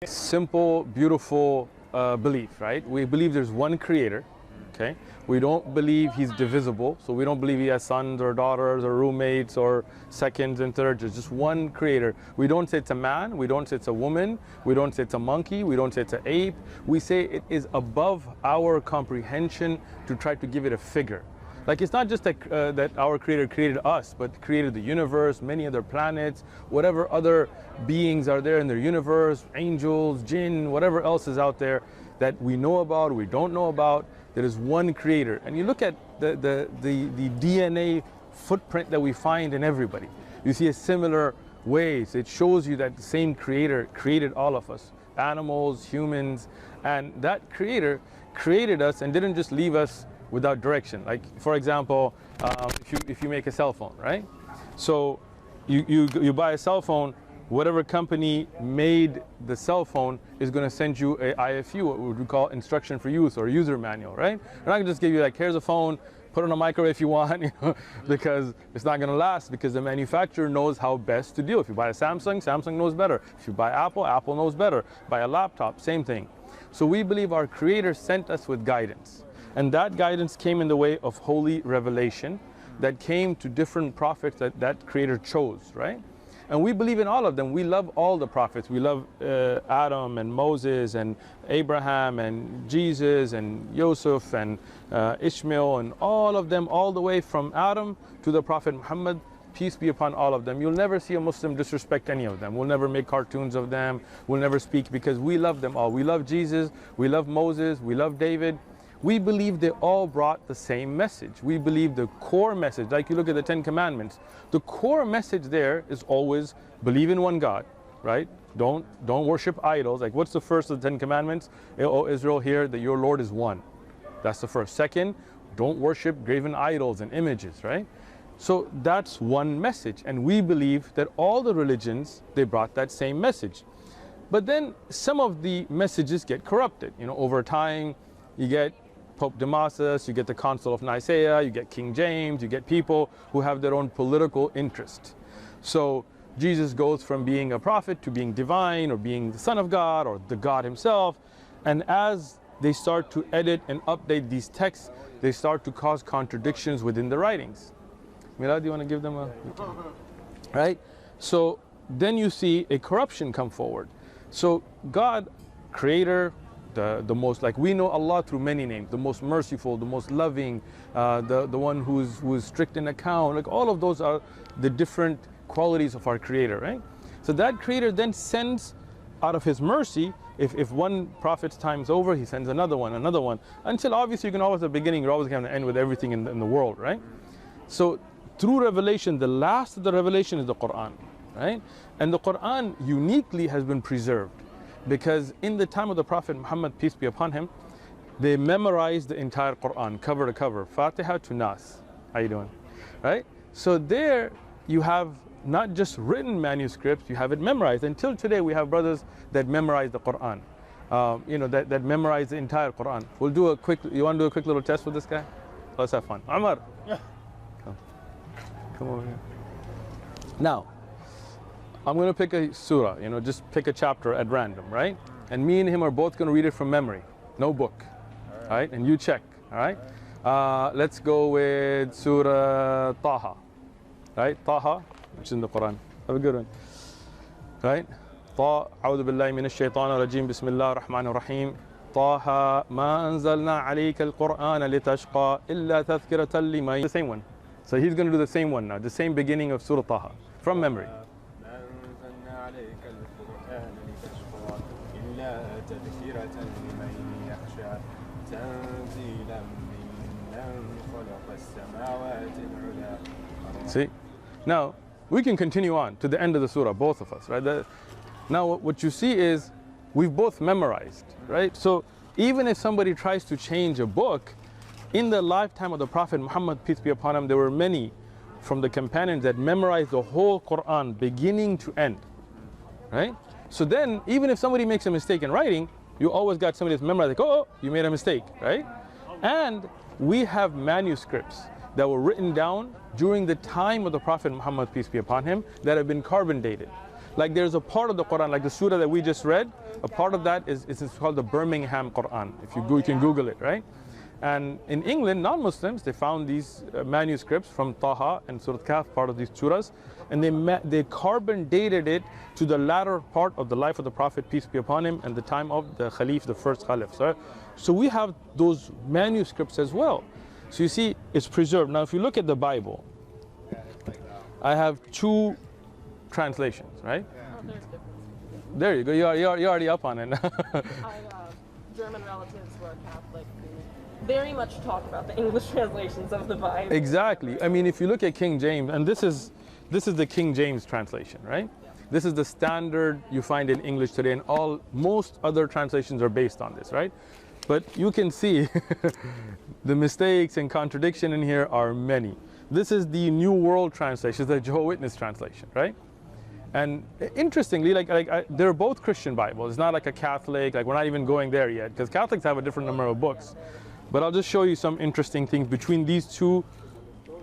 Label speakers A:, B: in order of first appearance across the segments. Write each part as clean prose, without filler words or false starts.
A: Simple, beautiful belief, right? We believe there's one creator, okay? We don't believe he's divisible, so we don't believe he has sons or daughters or roommates or seconds and thirds. There's just one creator. We don't say it's a man, we don't say it's a woman, we don't say it's a monkey, we don't say it's an ape. We say it is above our comprehension to try to give it a figure. Like, it's not just that our creator created us, but created the universe, many other planets, whatever other beings are there in their universe, angels, jinn, whatever else is out there that we know about, we don't know about. There is one creator. And you look at the DNA footprint that we find in everybody. You see a similar ways. It shows you that the same creator created all of us, animals, humans, and that creator created us and didn't just leave us without direction. Like, for example, if you make a cell phone, right? So you buy a cell phone, whatever company made the cell phone is going to send you a IFU, what we call instruction for use or user manual, right? They're not going to just give you like, here's a phone, put it on a microwave if you want, you know, because it's not going to last, because the manufacturer knows how best to deal. If you buy a Samsung, Samsung knows better. If you buy Apple, Apple knows better. Buy a laptop, same thing. So we believe our creator sent us with guidance. And that guidance came in the way of holy revelation that came to different prophets that creator chose, right? And we believe in all of them. We love all the prophets. We love Adam and Moses and Abraham and Jesus and Yusuf and Ishmael and all of them, all the way from Adam to the Prophet Muhammad, peace be upon all of them. You'll never see a Muslim disrespect any of them. We'll never make cartoons of them. We'll never speak, because we love them all. We love Jesus, we love Moses, we love David. We believe they all brought the same message. We believe the core message, like you look at the 10 Commandments, the core message there is always believe in one God, right? Don't worship idols. Like, what's the first of the 10 Commandments? O Israel, hear that your Lord is one. That's the first. Second, don't worship graven idols and images, right? So that's one message. And we believe that all the religions, they brought that same message. But then some of the messages get corrupted. You know, over time, you get Pope Damasus, you get the Council of Nicaea, you get King James, you get people who have their own political interest. So Jesus goes from being a prophet to being divine, or being the Son of God, or the God himself. And as they start to edit and update these texts, they start to cause contradictions within the writings. Milad, do you want to give them a... Right? So then you see a corruption come forward. So God, creator, the most, like, we know Allah through many names, the most merciful, the most loving, the one who's strict in account, like all of those are the different qualities of our creator, right? So that creator then sends out of his mercy, if one prophet's time's over, he sends another one, until obviously you can always at the beginning, you're always going to end with everything in the world, right? So through revelation, the last of the revelation is the Quran, right? And the Quran uniquely has been preserved, because in the time of the Prophet Muhammad, peace be upon him, they memorized the entire Quran, cover to cover, Fatiha to Nas. How you doing? Right? So there you have not just written manuscripts, you have it memorized. Until today we have brothers that memorize the Quran, you know, that memorize the entire Quran. We'll do a quick, you want to do a quick little test with this guy? Let's have fun. Umar. Yeah. Come over here. Now, I'm going to pick a surah, you know, just pick a chapter at random, right? And me and him are both going to read it from memory, no book, all right? And you check, all right? Let's go with Surah Taha, right? Taha, which is in the Quran. Have a good one, right? أعوذ بالله من الشيطان الرجيم بسم الله الرحمن الرحيم طه ما أنزلنا عليك القرآن لتشقى إلا تذكرة لمن. The same one. So he's going to do the same one now, the same beginning of Surah Taha, from memory. See? Now, we can continue on to the end of the surah, both of us, right? Now, what you see is we've both memorized, right? So even if somebody tries to change a book, in the lifetime of the Prophet Muhammad, peace be upon him, there were many from the companions that memorized the whole Quran, beginning to end, right? So then, even if somebody makes a mistake in writing, you always got somebody that's memorized, like, oh, you made a mistake, right? And we have manuscripts that were written down during the time of the Prophet Muhammad, peace be upon him, that have been carbon dated. Like there's a part of the Quran, like the surah that we just read, a part of that is called the Birmingham Quran. If you go, you can Google it, right? And in England, non-Muslims, they found these manuscripts from Taha and Surah Kahf, part of these surahs, and they carbon dated it to the latter part of the life of the Prophet, peace be upon him, and the time of the Khalif, the first Khalif. So we have those manuscripts as well. So you see, it's preserved. Now, if you look at the Bible, I have two translations, right?
B: Oh, there's differences.
A: There you go. You're already up on it.
B: I have German relatives who are Catholic who very much talk about the English translations of the Bible.
A: Exactly. I mean, if you look at King James, and this is the King James translation, right?
B: Yeah.
A: This is the standard you find in English today, and most other translations are based on this, right? But you can see the mistakes and contradiction in here are many. This is the New World Translation, the Jehovah's Witness translation, right? And interestingly, they're both Christian Bibles. It's not like a Catholic, like we're not even going there yet, because Catholics have a different number of books. But I'll just show you some interesting things between these two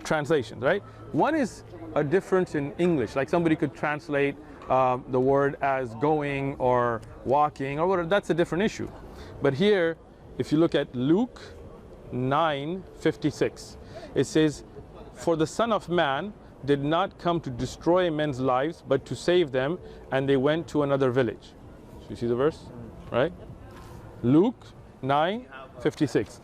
A: translations, right? One is a difference in English, like somebody could translate the word as going or walking or whatever. That's a different issue. But here, if you look at Luke 9:56, it says, "For the Son of Man did not come to destroy men's lives, but to save them, and they went to another village." So you see the verse, right? Luke 9:56.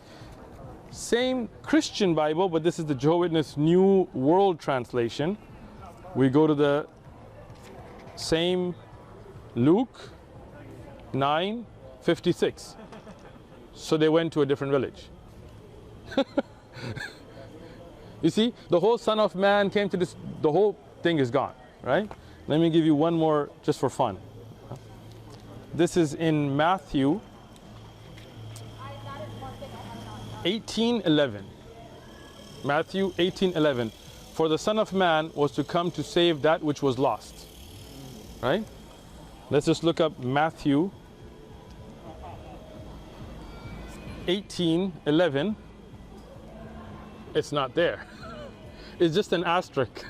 A: Same Christian Bible, but this is the Jehovah's Witness New World Translation. We go to the same Luke 9:56. So they went to a different village. You see, the whole Son of Man came to this, the whole thing is gone, right? Let me give you one more just for fun. This is in Matthew 18:11. Matthew 18:11. "For the Son of Man was to come to save that which was lost." Right? Let's just look up Matthew 18:11. It's not there. It's just an asterisk.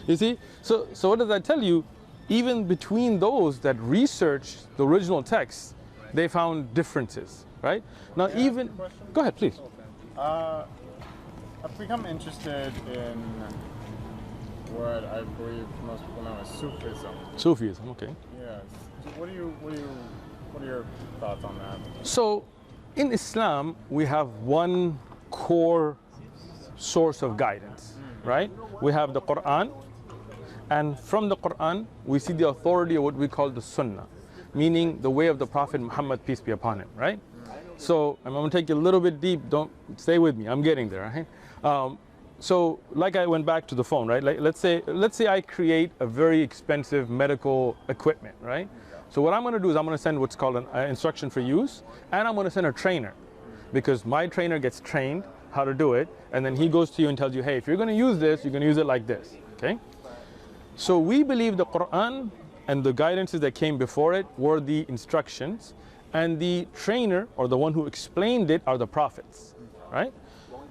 A: You see? So what does that tell you? Even between those that researched the original text, they found differences, right? Now even, go ahead, please.
C: I've become interested in what I believe most people know as Sufism.
A: Sufism, okay.
C: Yes. So what are your thoughts on that?
A: So in Islam, we have one core source of guidance, right? We have the Quran, and from the Quran, we see the authority of what we call the Sunnah, meaning the way of the Prophet Muhammad, peace be upon him, right? So I'm going to take you a little bit deep. Don't stay with me. I'm getting there, right? So like I went back to the phone, right? Like let's say I create a very expensive medical equipment, right? So what I'm going to do is I'm going to send what's called an instruction for use, and I'm going to send a trainer, because my trainer gets trained how to do it, and then he goes to you and tells you, hey, if you're going to use this, you're going to use it like this, okay? So we believe the Quran and the guidances that came before it were the instructions, and the trainer, or the one who explained it, are the prophets, right?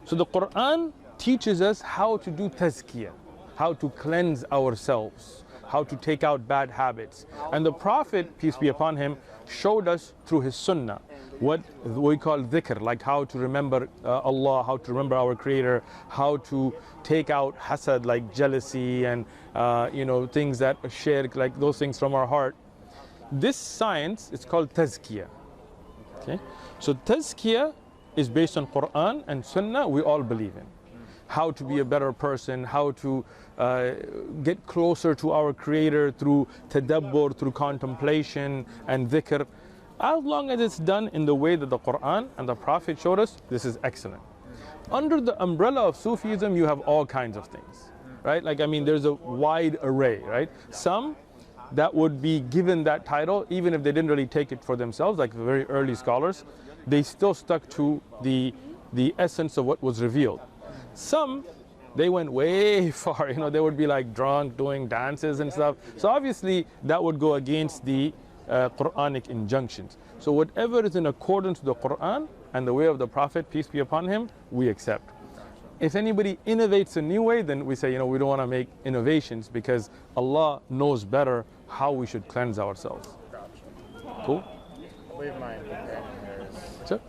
A: So the Quran teaches us how to do tazkiyah, how to cleanse ourselves, how to take out bad habits. And the Prophet, peace be upon him, showed us through his sunnah what we call dhikr, like how to remember Allah, how to remember our Creator, how to take out hasad, like jealousy, and things that are shirk, like those things from our heart. This science is called tazkiyah. Okay? So tazkiyah is based on Quran and Sunnah, we all believe in. How to be a better person, how to get closer to our Creator through tadabbur, through contemplation and dhikr. As long as it's done in the way that the Quran and the Prophet showed us, this is excellent. Under the umbrella of Sufism, you have all kinds of things, right? Like, I mean, there's a wide array, right? Some that would be given that title, even if they didn't really take it for themselves, like the very early scholars, they still stuck to the essence of what was revealed. Some, they went way far, they would be like drunk, doing dances and stuff. So obviously that would go against the Quranic injunctions. So whatever is in accordance with the Quran and the way of the Prophet, peace be upon him, we accept. if anybody innovates a new way, then we say, you know, we don't want to make innovations because Allah knows better how we should cleanse ourselves.
C: Gotcha.
A: Cool?
C: I believe my companion here is
A: Sure.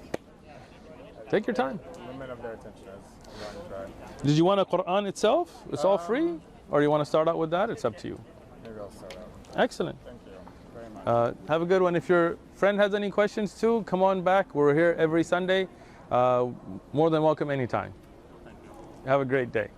A: Take your time.
C: limit of their attention is running dry.
A: Did you want a Quran itself? It's all free? Or you want to start out with that? It's up to you.
C: Maybe I'll start out.
A: Excellent.
C: Thank you very much.
A: Have a good one. If your friend has any questions too, come on back. We're here every Sunday. More than welcome anytime. Have a great day.